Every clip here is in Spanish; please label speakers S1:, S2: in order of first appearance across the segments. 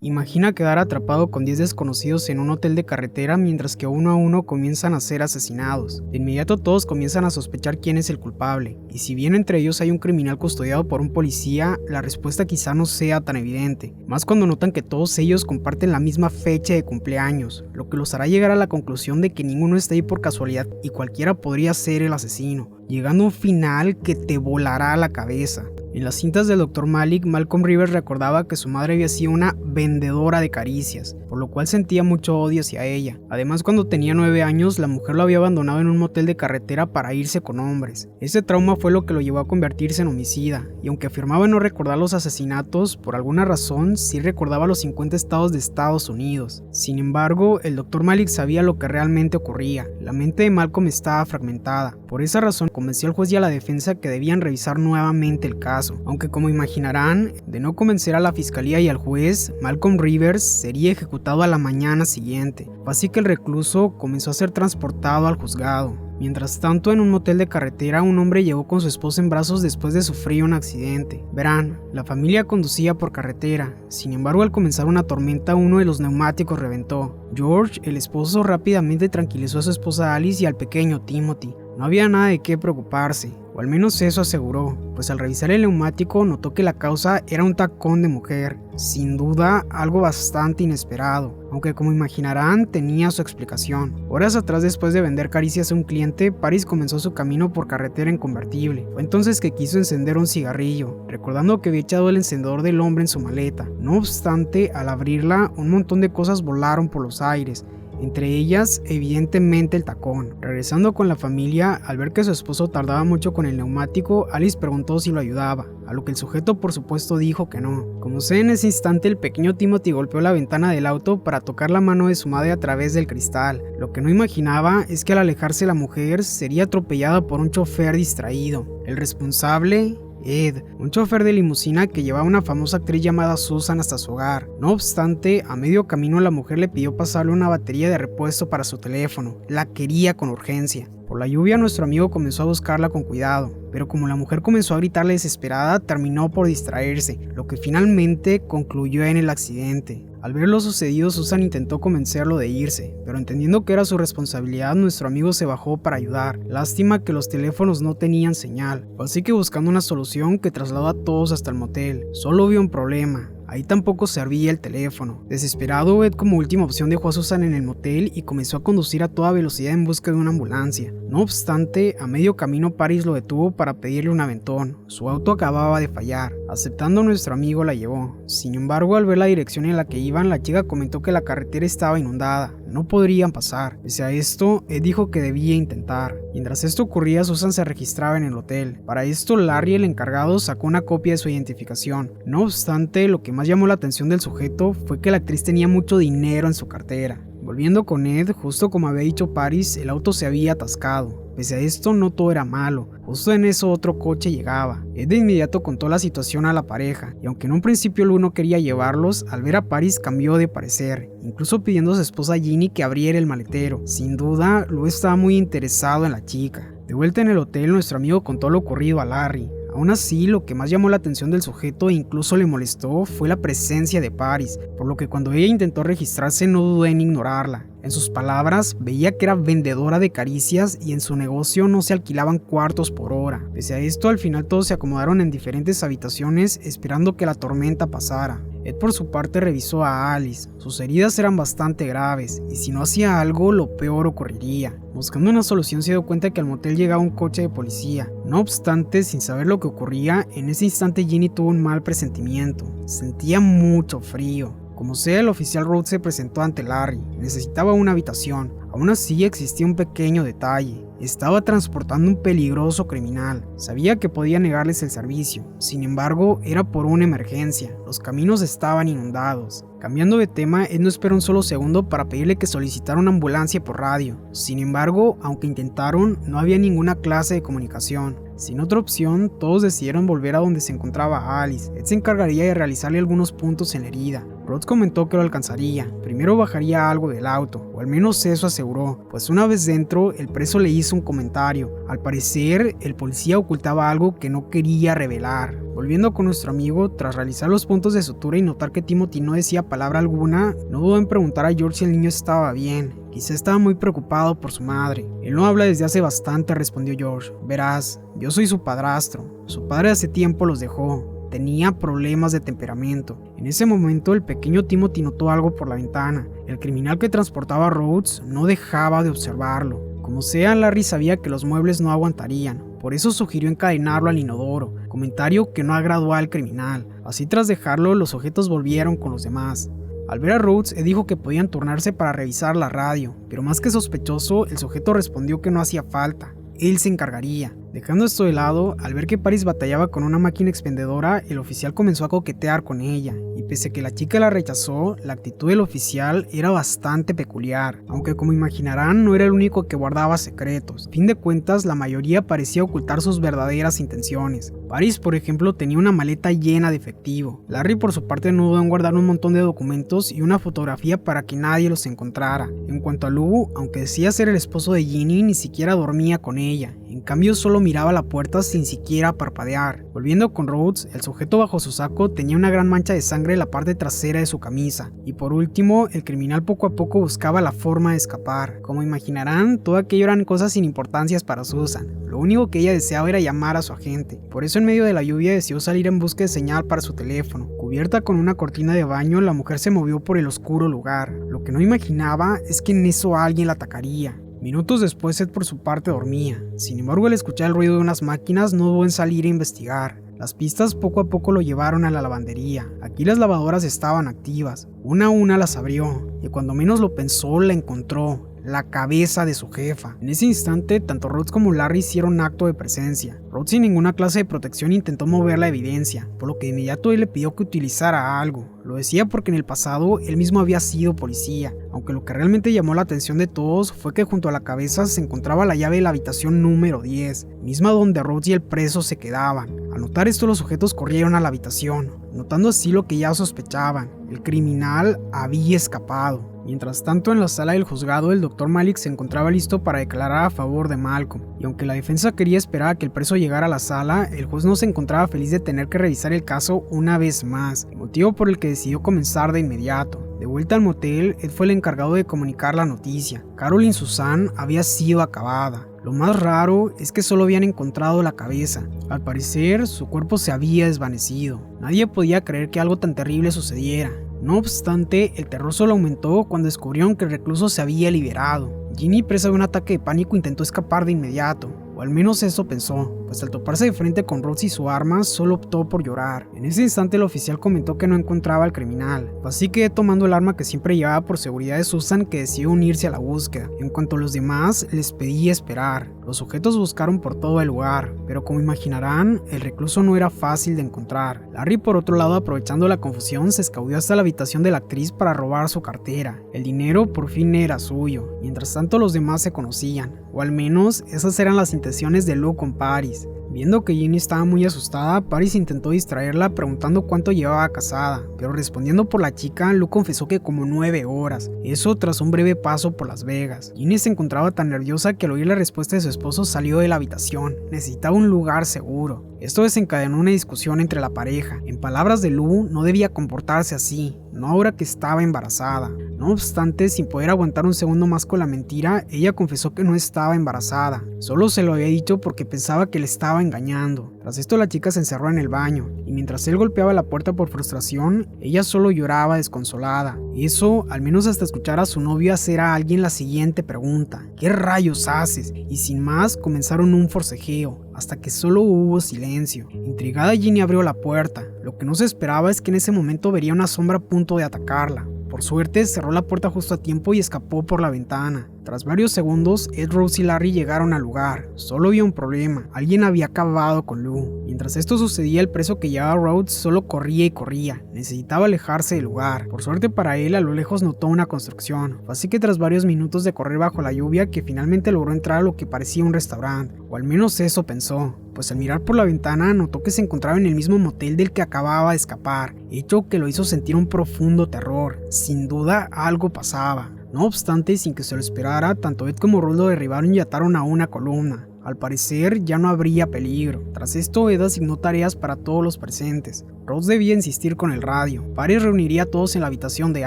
S1: Imagina quedar atrapado con 10 desconocidos en un hotel de carretera mientras que uno a uno comienzan a ser asesinados. De inmediato todos comienzan a sospechar quién es el culpable, y si bien entre ellos hay un criminal custodiado por un policía, la respuesta quizá no sea tan evidente, más cuando notan que todos ellos comparten la misma fecha de cumpleaños, lo que los hará llegar a la conclusión de que ninguno está ahí por casualidad y cualquiera podría ser el asesino, llegando a un final que te volará la cabeza. En las cintas del Dr. Malik, Malcolm Rivers recordaba que su madre había sido una vendedora de caricias, por lo cual sentía mucho odio hacia ella. Además, cuando tenía 9 años, la mujer lo había abandonado en un motel de carretera para irse con hombres. Ese trauma fue lo que lo llevó a convertirse en homicida, y aunque afirmaba no recordar los asesinatos, por alguna razón sí recordaba los 50 estados de Estados Unidos. Sin embargo, el Dr. Malik sabía lo que realmente ocurría. La mente de Malcolm estaba fragmentada. Por esa razón, convenció al juez y a la defensa que debían revisar nuevamente el caso. Aunque como imaginarán, de no convencer a la fiscalía y al juez, Malcolm Rivers sería ejecutado a la mañana siguiente. Fue así que el recluso comenzó a ser transportado al juzgado. Mientras tanto, en un motel de carretera, un hombre llegó con su esposa en brazos después de sufrir un accidente. Verán, la familia conducía por carretera. Sin embargo, al comenzar una tormenta, uno de los neumáticos reventó. George, el esposo, rápidamente tranquilizó a su esposa Alice y al pequeño Timothy. No había nada de qué preocuparse, o al menos eso aseguró, pues al revisar el neumático notó que la causa era un tacón de mujer, sin duda algo bastante inesperado, aunque como imaginarán tenía su explicación. Horas atrás, después de vender caricias a un cliente, Paris comenzó su camino por carretera en convertible. Fue entonces que quiso encender un cigarrillo, recordando que había echado el encendedor del hombre en su maleta. No obstante, al abrirla, un montón de cosas volaron por los aires, entre ellas evidentemente el tacón. Regresando con la familia, al ver que su esposo tardaba mucho con el neumático, Alice preguntó si lo ayudaba, a lo que el sujeto por supuesto dijo que no. Como sé, en ese instante el pequeño Timothy golpeó la ventana del auto para tocar la mano de su madre a través del cristal. Lo que no imaginaba es que al alejarse la mujer sería atropellada por un chofer distraído. El responsable, Ed, un chofer de limusina que llevaba a una famosa actriz llamada Susan hasta su hogar. No obstante, a medio camino la mujer le pidió pasarle una batería de repuesto para su teléfono. La quería con urgencia. Por la lluvia, nuestro amigo comenzó a buscarla con cuidado, pero como la mujer comenzó a gritarle desesperada, terminó por distraerse, lo que finalmente concluyó en el accidente. Al ver lo sucedido, Susan intentó convencerlo de irse, pero entendiendo que era su responsabilidad, nuestro amigo se bajó para ayudar. Lástima que los teléfonos no tenían señal, así que buscando una solución que trasladó a todos hasta el motel. Solo vio un problema. Ahí tampoco servía el teléfono. Desesperado, Ed como última opción dejó a Susan en el motel y comenzó a conducir a toda velocidad en busca de una ambulancia. No obstante, a medio camino Paris lo detuvo para pedirle un aventón. Su auto acababa de fallar. Aceptando, nuestro amigo la llevó. Sin embargo, al ver la dirección en la que iban, la chica comentó que la carretera estaba inundada. No podrían pasar. Pese a esto, Ed dijo que debía intentar. Mientras esto ocurría, Susan se registraba en el hotel. Para esto, Larry, el encargado, sacó una copia de su identificación. No obstante, lo que más llamó la atención del sujeto fue que la actriz tenía mucho dinero en su cartera. Volviendo con Ed, justo como había dicho Paris, el auto se había atascado. Pese a esto, no todo era malo. Justo en eso otro coche llegaba. Ed de inmediato contó la situación a la pareja, y aunque en un principio el uno quería llevarlos, al ver a Paris cambió de parecer, incluso pidiendo a su esposa Ginny que abriera el maletero. Sin duda, Lou estaba muy interesado en la chica. De vuelta en el hotel, nuestro amigo contó lo ocurrido a Larry. Aún así, lo que más llamó la atención del sujeto e incluso le molestó fue la presencia de Paris, por lo que cuando ella intentó registrarse no dudó en ignorarla. En sus palabras, veía que era vendedora de caricias y en su negocio no se alquilaban cuartos por hora. Pese a esto, al final todos se acomodaron en diferentes habitaciones esperando que la tormenta pasara. Ed por su parte revisó a Alice. Sus heridas eran bastante graves y si no hacía algo, lo peor ocurriría. Buscando una solución, se dio cuenta que al motel llegaba un coche de policía. No obstante, sin saber lo que ocurría, en ese instante Ginny tuvo un mal presentimiento. Sentía mucho frío. Como sea, el oficial Rhodes se presentó ante Larry. Necesitaba una habitación. Aún así, existía un pequeño detalle. Estaba transportando un peligroso criminal. Sabía que podía negarles el servicio. Sin embargo, era por una emergencia. Los caminos estaban inundados. Cambiando de tema, Ed no esperó un solo segundo para pedirle que solicitara una ambulancia por radio. Sin embargo, aunque intentaron, no había ninguna clase de comunicación. Sin otra opción, todos decidieron volver a donde se encontraba Alice. Ed se encargaría de realizarle algunos puntos en la herida. Rhodes comentó que lo alcanzaría, primero bajaría algo del auto, o al menos eso aseguró, pues una vez dentro, el preso le hizo un comentario. Al parecer, el policía ocultaba algo que no quería revelar. Volviendo con nuestro amigo, tras realizar los puntos de sutura y notar que Timothy no decía palabra alguna, no dudó en preguntar a George si el niño estaba bien. Quizá estaba muy preocupado por su madre. Él no habla desde hace bastante, respondió George. Verás, yo soy su padrastro. Su padre hace tiempo los dejó. Tenía problemas de temperamento. En ese momento el pequeño Timothy notó algo por la ventana. El criminal que transportaba a Rhodes no dejaba de observarlo. Como sea, Larry sabía que los muebles no aguantarían. Por eso sugirió encadenarlo al inodoro, comentario que no agradó al criminal. Así, tras dejarlo, los sujetos volvieron con los demás. Al ver a Rhodes, dijo que podían turnarse para revisar la radio, pero más que sospechoso, el sujeto respondió que no hacía falta. Él se encargaría. Dejando esto de lado, al ver que Paris batallaba con una máquina expendedora, el oficial comenzó a coquetear con ella, y pese a que la chica la rechazó, la actitud del oficial era bastante peculiar, aunque como imaginarán no era el único que guardaba secretos. A fin de cuentas, la mayoría parecía ocultar sus verdaderas intenciones. Paris, por ejemplo, tenía una maleta llena de efectivo. Larry, por su parte, no dudó en guardar un montón de documentos y una fotografía para que nadie los encontrara. En cuanto a Lou, aunque decía ser el esposo de Ginny, ni siquiera dormía con ella. En cambio, solo miraba la puerta sin siquiera parpadear. Volviendo con Rhodes, el sujeto bajo su saco tenía una gran mancha de sangre en la parte trasera de su camisa. Y por último, el criminal poco a poco buscaba la forma de escapar. Como imaginarán, todo aquello eran cosas sin importancias para Susan. Lo único que ella deseaba era llamar a su agente. Por eso, en medio de la lluvia, decidió salir en busca de señal para su teléfono. Cubierta con una cortina de baño, la mujer se movió por el oscuro lugar. Lo que no imaginaba es que en eso alguien la atacaría. Minutos después, Ed por su parte dormía. Sin embargo, al escuchar el ruido de unas máquinas, no dudó en salir a investigar. Las pistas poco a poco lo llevaron a la lavandería. Aquí las lavadoras estaban activas. Una a una las abrió, y cuando menos lo pensó, la encontró. La cabeza de su jefa. En ese instante, tanto Rhodes como Larry hicieron acto de presencia. Rhodes, sin ninguna clase de protección, intentó mover la evidencia, por lo que de inmediato él le pidió que utilizara algo. Lo decía porque en el pasado él mismo había sido policía, aunque lo que realmente llamó la atención de todos fue que junto a la cabeza se encontraba la llave de la habitación número 10, misma donde Rhodes y el preso se quedaban. Al notar esto, los sujetos corrieron a la habitación, notando así lo que ya sospechaban: el criminal había escapado. Mientras tanto, en la sala del juzgado, el Dr. Malik se encontraba listo para declarar a favor de Malcolm, y aunque la defensa quería esperar a que el preso llegara a la sala, el juez no se encontraba feliz de tener que revisar el caso una vez más, motivo por el que decidió comenzar de inmediato. De vuelta al motel, Ed fue el encargado de comunicar la noticia. Caroline Susan había sido acabada. Lo más raro es que solo habían encontrado la cabeza. Al parecer, su cuerpo se había desvanecido. Nadie podía creer que algo tan terrible sucediera. No obstante, el terror solo aumentó cuando descubrieron que el recluso se había liberado. Ginny, presa de un ataque de pánico, intentó escapar de inmediato, o al menos eso pensó, pues al toparse de frente con Rhodes y su arma, solo optó por llorar. En ese instante el oficial comentó que no encontraba al criminal, así que tomando el arma que siempre llevaba por seguridad de Susan, que decidió unirse a la búsqueda. En cuanto a los demás, les pedí esperar. Los sujetos buscaron por todo el lugar, pero como imaginarán, el recluso no era fácil de encontrar. Larry, por otro lado, aprovechando la confusión, se escabulló hasta la habitación de la actriz para robar su cartera. El dinero por fin era suyo. Mientras tanto, los demás se conocían, o al menos esas eran las intenciones de Lou con Paris. Viendo que Ginny estaba muy asustada, Paris intentó distraerla preguntando cuánto llevaba casada, pero respondiendo por la chica, Lou confesó que como 9 horas, eso tras un breve paso por Las Vegas. Ginny se encontraba tan nerviosa que al oír la respuesta de su esposo salió de la habitación. Necesitaba un lugar seguro. Esto desencadenó una discusión entre la pareja. En palabras de Lou, no debía comportarse así, no ahora que estaba embarazada. No obstante, sin poder aguantar un segundo más con la mentira, ella confesó que no estaba embarazada. Solo se lo había dicho porque pensaba que le estaba engañando. Tras esto, la chica se encerró en el baño, y mientras él golpeaba la puerta por frustración, ella solo lloraba desconsolada. Eso, al menos hasta escuchar a su novio hacer a alguien la siguiente pregunta: ¿qué rayos haces? Y sin más, comenzaron un forcejeo, hasta que solo hubo silencio. Intrigada, Ginny abrió la puerta. Lo que no se esperaba es que en ese momento vería una sombra a punto de atacarla. Por suerte, cerró la puerta justo a tiempo y escapó por la ventana. Tras varios segundos, Ed, Rose y Larry llegaron al lugar. Solo había un problema: alguien había acabado con Lou. Mientras esto sucedía, el preso que llevaba Rhodes solo corría y corría. Necesitaba alejarse del lugar. Por suerte para él, a lo lejos notó una construcción. Fue así que tras varios minutos de correr bajo la lluvia, que finalmente logró entrar a lo que parecía un restaurante. O al menos eso pensó, pues al mirar por la ventana notó que se encontraba en el mismo motel del que acababa de escapar, hecho que lo hizo sentir un profundo terror. Sin duda algo pasaba. No obstante, sin que se lo esperara, tanto Ed como Rose lo derribaron y ataron a una columna. Al parecer ya no habría peligro. Tras esto, Ed asignó tareas para todos los presentes. Rose debía insistir con el radio. Paris reuniría a todos en la habitación de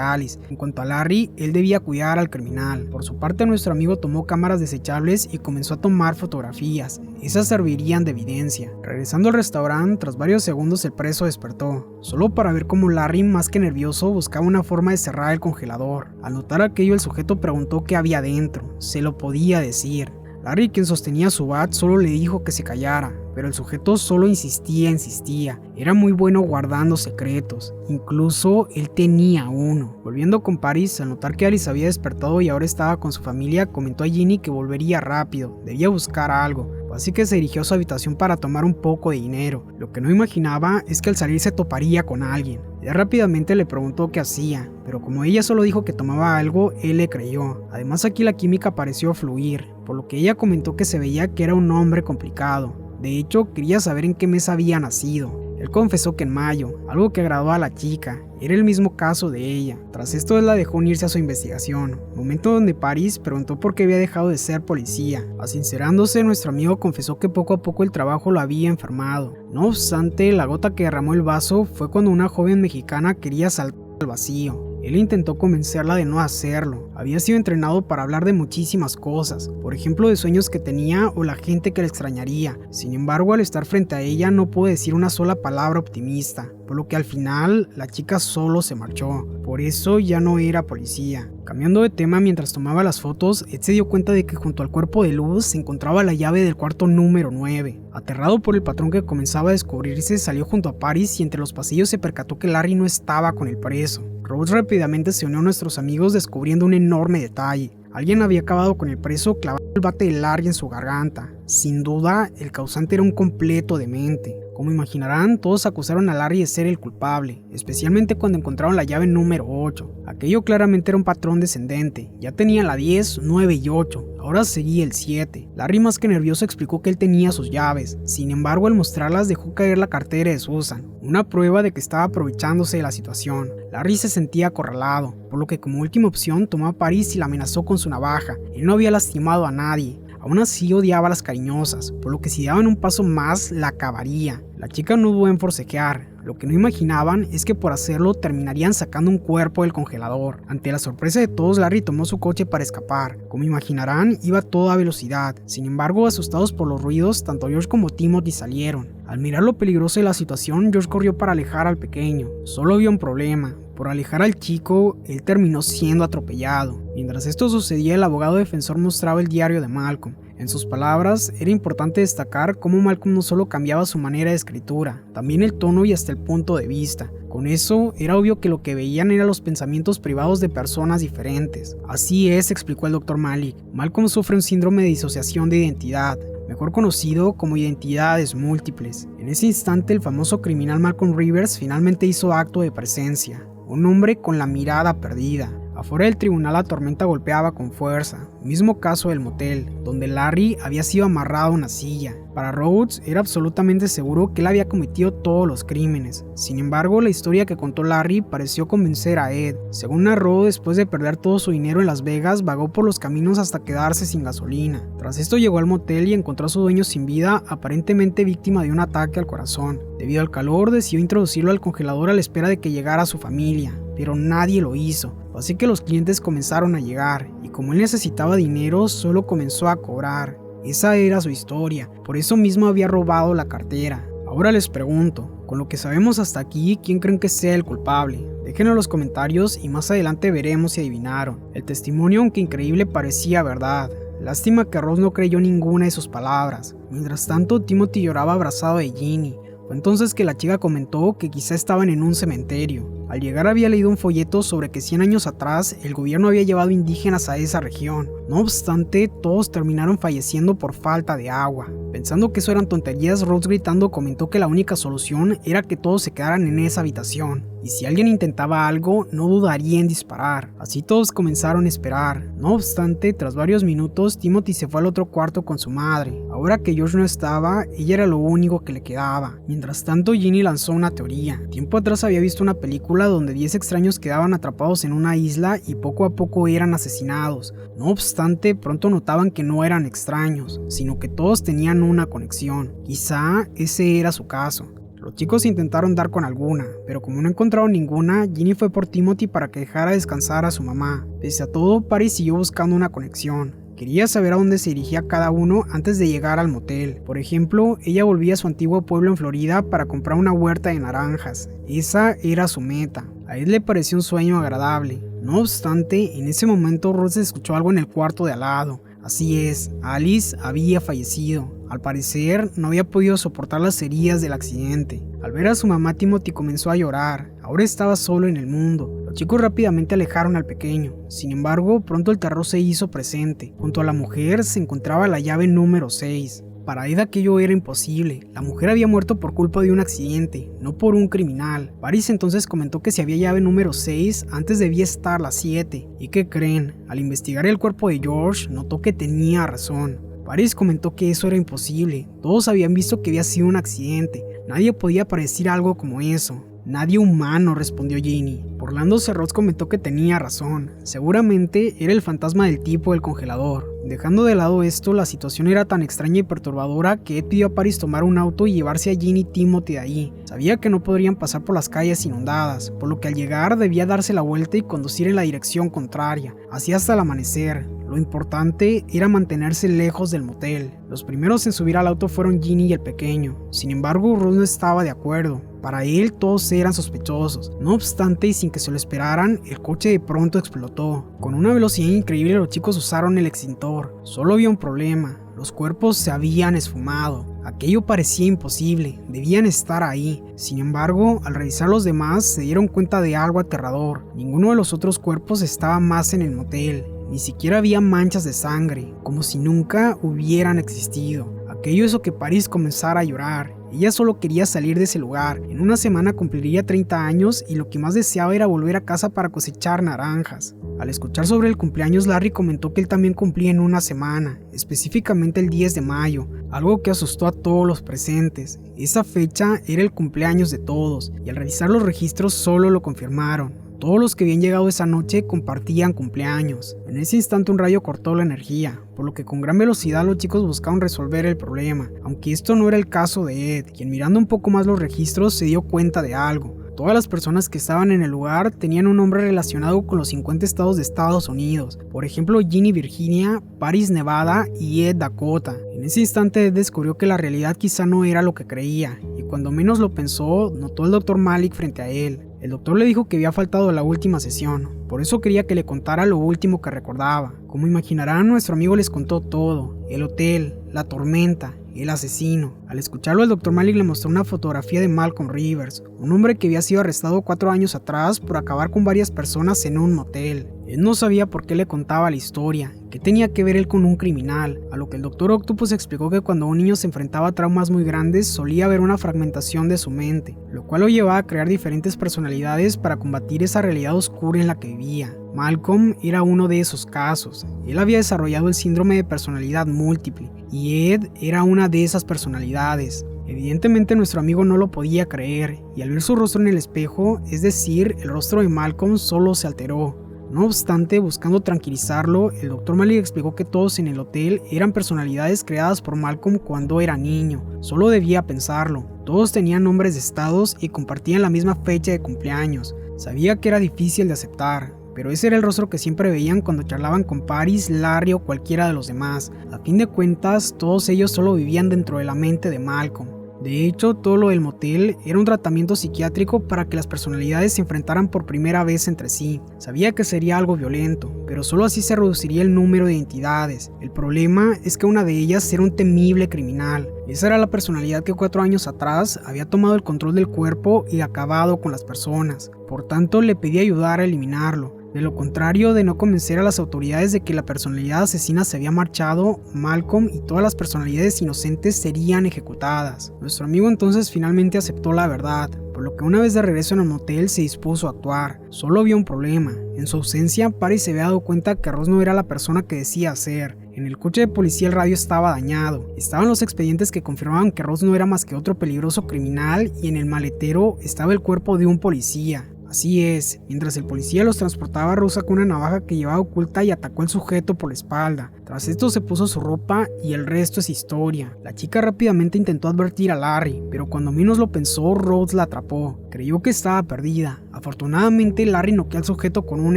S1: Alice. En cuanto a Larry, él debía cuidar al criminal. Por su parte, nuestro amigo tomó cámaras desechables y comenzó a tomar fotografías. Esas servirían de evidencia. Regresando al restaurante, tras varios segundos el preso despertó, solo para ver cómo Larry, más que nervioso, buscaba una forma de cerrar el congelador. Al notar aquello, el sujeto preguntó qué había dentro. Se lo podía decir. Larry, quien sostenía su bat, solo le dijo que se callara, pero el sujeto solo insistía. Era muy bueno guardando secretos, incluso él tenía uno. Volviendo con Paris, al notar que Alice había despertado y ahora estaba con su familia, comentó a Ginny que volvería rápido, debía buscar algo. Así que se dirigió a su habitación para tomar un poco de dinero. Lo que no imaginaba es que al salir se toparía con alguien. Ella rápidamente le preguntó qué hacía, pero como ella solo dijo que tomaba algo, él le creyó. Además, aquí la química pareció fluir, por lo que ella comentó que se veía que era un hombre complicado. De hecho, quería saber en qué mes había nacido. Él confesó que en mayo, algo que agradó a la chica. Era el mismo caso de ella. Tras esto, él la dejó unirse a su investigación, momento donde Paris preguntó por qué había dejado de ser policía. Sincerándose, nuestro amigo confesó que poco a poco el trabajo lo había enfermado. No obstante, la gota que derramó el vaso fue cuando una joven mexicana quería saltar al vacío. Él intentó convencerla de no hacerlo. Había sido entrenado para hablar de muchísimas cosas, por ejemplo de sueños que tenía o la gente que le extrañaría. Sin embargo, al estar frente a ella no pudo decir una sola palabra optimista, por lo que al final la chica solo se marchó. Por eso ya no era policía. Cambiando de tema, mientras tomaba las fotos, Ed se dio cuenta de que junto al cuerpo de Luz se encontraba la llave del cuarto número 9. Aterrado por el patrón que comenzaba a descubrirse, salió junto a Paris y entre los pasillos se percató que Larry no estaba con el preso. Rose rápidamente se unió a nuestros amigos descubriendo un enorme detalle. Alguien había acabado con el preso clavando el bate de Larry en su garganta. Sin duda, el causante era un completo demente. Como imaginarán, todos acusaron a Larry de ser el culpable, especialmente cuando encontraron la llave número 8. Aquello claramente era un patrón descendente. Ya tenía la 10, 9 y 8. Ahora seguía el 7. Larry, más que nervioso, explicó que él tenía sus llaves. Sin embargo, al mostrarlas dejó caer la cartera de Susan, una prueba de que estaba aprovechándose de la situación. Larry se sentía acorralado, por lo que como última opción tomó a Paris y la amenazó con su navaja. Él no había lastimado a nadie. Aún así odiaba a las cariñosas, por lo que si daban un paso más, la acabaría. La chica no dudó en forcejear. Lo que no imaginaban es que por hacerlo terminarían sacando un cuerpo del congelador. Ante la sorpresa de todos, Larry tomó su coche para escapar. Como imaginarán, iba a toda velocidad. Sin embargo, asustados por los ruidos, tanto George como Timothy salieron. Al mirar lo peligroso de la situación, George corrió para alejar al pequeño. Solo había un problema. Por alejar al chico, él terminó siendo atropellado. Mientras esto sucedía, el abogado defensor mostraba el diario de Malcolm. En sus palabras, era importante destacar cómo Malcolm no solo cambiaba su manera de escritura, también el tono y hasta el punto de vista. Con eso, era obvio que lo que veían eran los pensamientos privados de personas diferentes. Así es, explicó el Dr. Malik. Malcolm sufre un síndrome de disociación de identidad, mejor conocido como identidades múltiples. En ese instante, el famoso criminal Malcolm Rivers finalmente hizo acto de presencia. Un hombre con la mirada perdida. Afuera del tribunal la tormenta golpeaba con fuerza, mismo caso del motel, donde Larry había sido amarrado a una silla. Para Rhodes era absolutamente seguro que él había cometido todos los crímenes. Sin embargo, la historia que contó Larry pareció convencer a Ed. Según narró, después de perder todo su dinero en Las Vegas, vagó por los caminos hasta quedarse sin gasolina. Tras esto llegó al motel y encontró a su dueño sin vida, aparentemente víctima de un ataque al corazón. Debido al calor, decidió introducirlo al congelador a la espera de que llegara su familia, pero nadie lo hizo. Así que los clientes comenzaron a llegar, y como él necesitaba dinero, solo comenzó a cobrar. Esa era su historia, por eso mismo había robado la cartera. Ahora les pregunto, con lo que sabemos hasta aquí, ¿quién creen que sea el culpable? Déjenlo en los comentarios y más adelante veremos si adivinaron. El testimonio, aunque increíble, parecía verdad. Lástima que Rose no creyó ninguna de sus palabras. Mientras tanto, Timothy lloraba abrazado de Ginny. Fue entonces que la chica comentó que quizá estaban en un cementerio. Al llegar había leído un folleto sobre que 100 años atrás el gobierno había llevado indígenas a esa región. No obstante, todos terminaron falleciendo por falta de agua. Pensando que eso eran tonterías, Rose gritando comentó que la única solución era que todos se quedaran en esa habitación, y si alguien intentaba algo, no dudaría en disparar. Así todos comenzaron a esperar. No obstante, tras varios minutos, Timothy se fue al otro cuarto con su madre. Ahora que George no estaba, ella era lo único que le quedaba. Mientras tanto, Ginny lanzó una teoría. Tiempo atrás había visto una película donde 10 extraños quedaban atrapados en una isla y poco a poco eran asesinados. No obstante, pronto notaban que no eran extraños, sino que todos tenían una conexión. Quizá ese era su caso. Los chicos intentaron dar con alguna, pero como no encontraron ninguna, Ginny fue por Timothy para que dejara descansar a su mamá. Pese a todo, Paris siguió buscando una conexión. Quería saber a dónde se dirigía cada uno antes de llegar al motel. Por ejemplo, ella volvía a su antiguo pueblo en Florida para comprar una huerta de naranjas. Esa era su meta. A él le pareció un sueño agradable. No obstante, en ese momento Rose escuchó algo en el cuarto de al lado. Así es, Alice había fallecido. Al parecer, no había podido soportar las heridas del accidente. Al ver a su mamá, Timothy comenzó a llorar. Ahora estaba solo en el mundo. Los chicos rápidamente alejaron al pequeño. Sin embargo, pronto el terror se hizo presente. Junto a la mujer se encontraba la llave número 6. Para Ed aquello era imposible. La mujer había muerto por culpa de un accidente, no por un criminal. Paris entonces comentó que si había llave número 6, antes debía estar la 7. ¿Y qué creen? Al investigar el cuerpo de George, notó que tenía razón. Paris comentó que eso era imposible. Todos habían visto que había sido un accidente. Nadie podía predecir algo como eso. Nadie humano, respondió Ginny. Burlándose, Ross comentó que tenía razón. Seguramente era el fantasma del tipo del congelador. Dejando de lado esto, la situación era tan extraña y perturbadora que Ed pidió a Paris tomar un auto y llevarse a Ginny y Timothy de ahí. Sabía que no podrían pasar por las calles inundadas, por lo que al llegar debía darse la vuelta y conducir en la dirección contraria, así hasta el amanecer. Lo importante era mantenerse lejos del motel. Los primeros en subir al auto fueron Ginny y el pequeño. Sin embargo, Ross no estaba de acuerdo. Para él todos eran sospechosos. No obstante, y sin que se lo esperaran, el coche de pronto explotó. Con una velocidad increíble los chicos usaron el extintor. Solo había un problema. Los cuerpos se habían esfumado. Aquello parecía imposible, debían estar ahí. Sin embargo, al revisar los demás, se dieron cuenta de algo aterrador. Ninguno de los otros cuerpos estaba más en el motel. Ni siquiera había manchas de sangre, como si nunca hubieran existido. Aquello hizo que Paris comenzara a llorar. Ella solo quería salir de ese lugar. En una semana cumpliría 30 años y lo que más deseaba era volver a casa para cosechar naranjas. Al escuchar sobre el cumpleaños, Larry comentó que él también cumplía en una semana, específicamente el 10 de mayo, algo que asustó a todos los presentes. Esa fecha era el cumpleaños de todos, y al revisar los registros solo lo confirmaron. Todos los que habían llegado esa noche compartían cumpleaños. En ese instante un rayo cortó la energía, por lo que con gran velocidad los chicos buscaron resolver el problema, aunque esto no era el caso de Ed, quien mirando un poco más los registros se dio cuenta de algo. Todas las personas que estaban en el lugar tenían un nombre relacionado con los 50 estados de Estados Unidos, por ejemplo Ginny Virginia, Paris Nevada y Ed Dakota. En ese instante Ed descubrió que la realidad quizá no era lo que creía, y cuando menos lo pensó, notó al Dr. Malik frente a él. El doctor le dijo que había faltado la última sesión, por eso quería que le contara lo último que recordaba. Como imaginarán, nuestro amigo les contó todo: el hotel, la tormenta, el asesino. Al escucharlo, el Dr. Malik le mostró una fotografía de Malcolm Rivers, un hombre que había sido arrestado 4 años atrás por acabar con varias personas en un motel. Él no sabía por qué le contaba la historia, qué tenía que ver él con un criminal, a lo que el Dr. Octopus explicó que cuando un niño se enfrentaba a traumas muy grandes solía haber una fragmentación de su mente, lo cual lo llevaba a crear diferentes personalidades para combatir esa realidad oscura en la que vivía. Malcolm era uno de esos casos. Él había desarrollado el síndrome de personalidad múltiple, y Ed era una de esas personalidades. Evidentemente nuestro amigo no lo podía creer, y al ver su rostro en el espejo, es decir, el rostro de Malcolm solo se alteró. No obstante, buscando tranquilizarlo, el Dr. Malik explicó que todos en el hotel eran personalidades creadas por Malcolm cuando era niño. Solo debía pensarlo. Todos tenían nombres de estados y compartían la misma fecha de cumpleaños. Sabía que era difícil de aceptar, pero ese era el rostro que siempre veían cuando charlaban con Paris, Larry o cualquiera de los demás. A fin de cuentas, todos ellos solo vivían dentro de la mente de Malcolm. De hecho, todo lo del motel era un tratamiento psiquiátrico para que las personalidades se enfrentaran por primera vez entre sí. Sabía que sería algo violento, pero solo así se reduciría el número de entidades. El problema es que una de ellas era un temible criminal. Esa era la personalidad que 4 años atrás había tomado el control del cuerpo y acabado con las personas. Por tanto, le pedí ayudar a eliminarlo. De lo contrario, de no convencer a las autoridades de que la personalidad asesina se había marchado, Malcolm y todas las personalidades inocentes serían ejecutadas. Nuestro amigo entonces finalmente aceptó la verdad, por lo que una vez de regreso en el motel se dispuso a actuar. Solo había un problema. En su ausencia, Paris se había dado cuenta que Ross no era la persona que decía ser. En el coche de policía el radio estaba dañado, estaban los expedientes que confirmaban que Ross no era más que otro peligroso criminal y en el maletero estaba el cuerpo de un policía. Así es, mientras el policía los transportaba, Ross sacó una navaja que llevaba oculta y atacó al sujeto por la espalda. Tras esto se puso su ropa y el resto es historia. La chica rápidamente intentó advertir a Larry, pero cuando menos lo pensó, Rhodes la atrapó. Creyó que estaba perdida. Afortunadamente, Larry noqueó al sujeto con un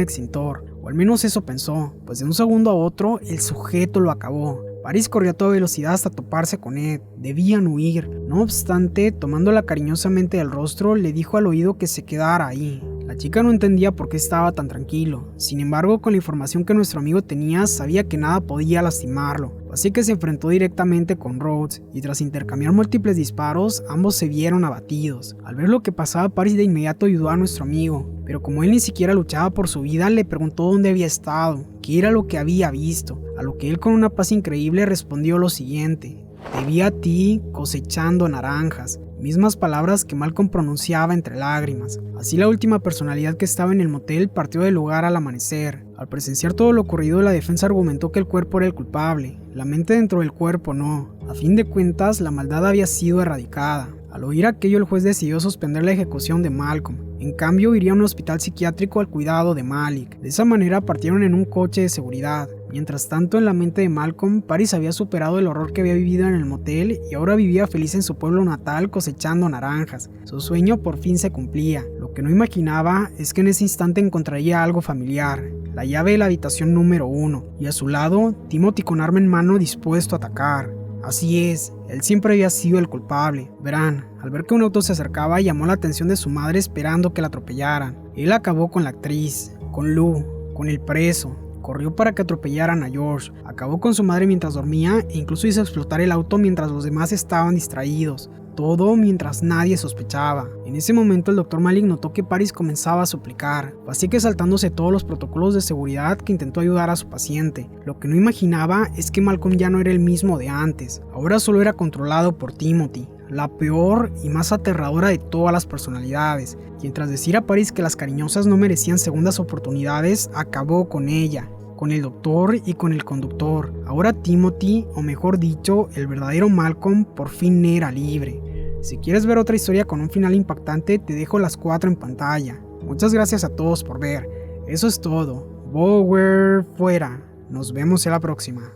S1: extintor, o al menos eso pensó, pues de un segundo a otro, el sujeto lo acabó. Paris corrió a toda velocidad hasta toparse con Ed. Debían huir. No obstante, tomándola cariñosamente del rostro, le dijo al oído que se quedara ahí. La chica no entendía por qué estaba tan tranquilo. Sin embargo, con la información que nuestro amigo tenía, sabía que nada podía lastimarlo. Así que se enfrentó directamente con Rhodes, y tras intercambiar múltiples disparos, ambos se vieron abatidos. Al ver lo que pasaba, Paris de inmediato ayudó a nuestro amigo, pero como él ni siquiera luchaba por su vida, le preguntó dónde había estado, qué era lo que había visto, a lo que él con una paz increíble respondió lo siguiente: te vi a ti cosechando naranjas. Mismas palabras que Malcolm pronunciaba entre lágrimas. Así la última personalidad que estaba en el motel partió del lugar al amanecer. Al presenciar todo lo ocurrido, la defensa argumentó que el cuerpo era el culpable, la mente dentro del cuerpo no. A fin de cuentas, la maldad había sido erradicada. Al oír aquello, el juez decidió suspender la ejecución de Malcolm. En cambio, iría a un hospital psiquiátrico al cuidado de Malik. De esa manera partieron en un coche de seguridad. Mientras tanto, en la mente de Malcolm, Paris había superado el horror que había vivido en el motel y ahora vivía feliz en su pueblo natal cosechando naranjas. Su sueño por fin se cumplía. Lo que no imaginaba es que en ese instante encontraría algo familiar: la llave de la habitación número 1, y a su lado, Timothy con arma en mano dispuesto a atacar. Así es, él siempre había sido el culpable. Verán, al ver que un auto se acercaba, llamó la atención de su madre esperando que la atropellaran. Él acabó con la actriz, con Lou, con el preso. Corrió para que atropellaran a George, acabó con su madre mientras dormía e incluso hizo explotar el auto mientras los demás estaban distraídos. Todo mientras nadie sospechaba. En ese momento el Dr. Malik notó que Paris comenzaba a suplicar, así que saltándose todos los protocolos de seguridad que intentó ayudar a su paciente. Lo que no imaginaba es que Malcolm ya no era el mismo de antes, ahora solo era controlado por Timothy, la peor y más aterradora de todas las personalidades, quien tras decir a Paris que las cariñosas no merecían segundas oportunidades, acabó con ella, con el doctor y con el conductor. Ahora Timothy, o mejor dicho, el verdadero Malcolm, por fin era libre. Si quieres ver otra historia con un final impactante, te dejo las 4 en pantalla. Muchas gracias a todos por ver. Eso es todo. Bower fuera. Nos vemos en la próxima.